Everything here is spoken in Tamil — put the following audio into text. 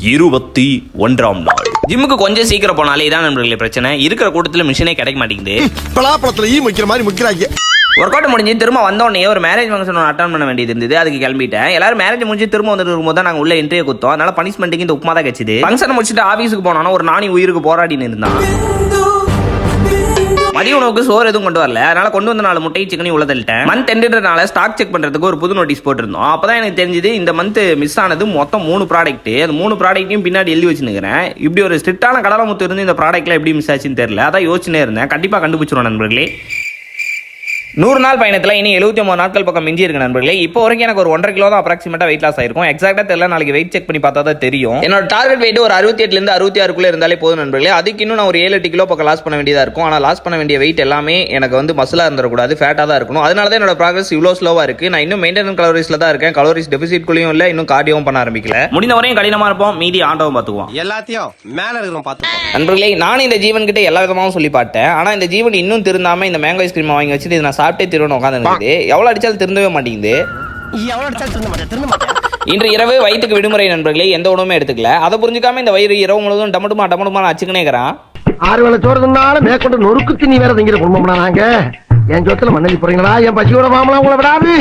21ஆம் நாள். ஜிம்முக்கு கொஞ்சம் சீக்கிரம் போனாலே இதான் நண்பர்களே பிரச்சனை. இருக்கிற கூட்டத்தில் மிஷினே கிடைக்க மாட்டேங்குது. பலாப்பழத்துல ஈ முக்கிற மாதிரி முக்கிறாங்க. ஒர்க் அவுட் முடிஞ்சு திரும்ப வந்தோடனே ஒரு மேரேஜ் ஃபங்க்ஷன் அட்டன் பண்ண வேண்டியது இருந்தது. அதுக்கு கிளம்பிட்டேன். எல்லாரும் மேரேஜ் முடிஞ்சு திரும்ப வந்துட்டு இருக்கும்போது தான் நாங்கள் உள்ள என்ட்ரியை கொடுத்தோம். அதனால பனிஷ்மெண்ட்டுக்கு இந்த உப்புமா தான் கிடைச்சது. ஃபங்க்ஷன் முடிச்சுட்டு ஆஃபீஸுக்கு போனோன்னா ஒரு நானி உயிருக்கு போராடின்னு இருந்தான். மதிய உணவுக்கு சோறு எதுவும் கொண்டு வரல. அதனால கொண்டு வந்த 4 முட்டை சிக்கனி உள்ள தள்ளிட்டேன். மந்த் எண்டுன்றனால ஸ்டாக் செக் பண்றதுக்கு ஒரு புது நோட்டீஸ் போட்டிருந்தோம். அப்பதான் எனக்கு தெரிஞ்சது இந்த மந்த் மிஸ் ஆனது மொத்தம் 3 ப்ராடக்ட். அந்த 3 ப்ராடக்ட்டையும் பின்னாடி எழுதி வச்சுருக்கிறேன். இப்படி ஒரு ஸ்ட்ரிக்டான கடலை முத்து இருந்து இந்த ப்ராடக்ட்ல எப்படி மிஸ் ஆச்சுன்னு தெரியல. அதான் யோசிச்சுனே இருந்தேன். கண்டிப்பா கண்டுபிடிச்சிருவோம் நண்பர்களே. 100 நாள் பயணத்தில் இனி 79 நாட்கள் பக்கம் மிஞ்சி இருக்கு நண்பர்களே. இப்போ வரைக்கும் எனக்கு ஒரு 1.5 கிலோ தான் அப்ராக்சிமேட்டா வெயிட் லாஸ் ஆயிருக்கும். எக்ஸாக்டா தெரியல, நாளைக்கு வெயிட் செக் பண்ணி பார்த்தா தான் தெரியும். என்னோட டார்கெட் வெயிட் ஒரு 68 இருந்து 66 இருந்தாலே போதும் நண்பர்களே. அதுக்கு இன்னும் நான் ஒரு 7-8 கிலோ பக்கம் லாஸ் பண்ண வேண்டியதா இருக்கும். ஆனால் லாஸ் பண்ண வேண்டிய வெயிட் எல்லாமே எனக்கு வந்து மசிலா இருந்துடக்கூடாது, ஃபேட்டா தான் இருக்கணும். அதனால தான் என்னோட ப்ராக்ரஸ் இவ்வளோ ஸ்லோவா இருக்கு. நான் இன்னும் மெயின்டெனன் கலோரிஸ்ல தான் இருக்கேன். கலோரிஸ் டெபிசிட் குள்ளேயும் இல்லை, இன்னும் கார்டியோவும் பண்ண ஆரம்பிக்கல. முடிந்த வரையும் கடினமா இருப்போம், மீதி ஆண்டவும் பார்த்துக்குவோம். எல்லாத்தையும் மேல இருக்கிறோம் பார்த்துப்போம். நண்பர்களே, நானும் இந்த ஜீவன் கிட்ட எல்லா விதமாகவும் சொல்லி பார்த்தேன். ஆனா இந்த ஜீவன் இன்னும் திருந்தாம இந்த மேங்கோ ஐஸ்கிரீம் வாங்கி வச்சுட்டு இதை நான் சாப்பிட்டே திருவணும் உட்காந்து. எவ்வளவு அடிச்சாலும் திருந்தவே மாட்டேங்குது. இன்று இரவு வயிற்றுக்கு விடுமுறை நண்பர்களே. எந்த உணவுமே எடுத்துக்கல. அதை புரிஞ்சுக்காம இந்த வயிறு இரவு முழுவதும் டமடுமா அச்சுக்கனே இருக்கிறான். 6 வேளை சோறுனால மேற்கொண்டு நொறுக்கு திணி வேற திங்கிற குடும்பம்னா நாங்க. என் சொத்துல மண்ணலி போறீங்களா? என் பசியோட மாமலாம் உங்களை விடாது.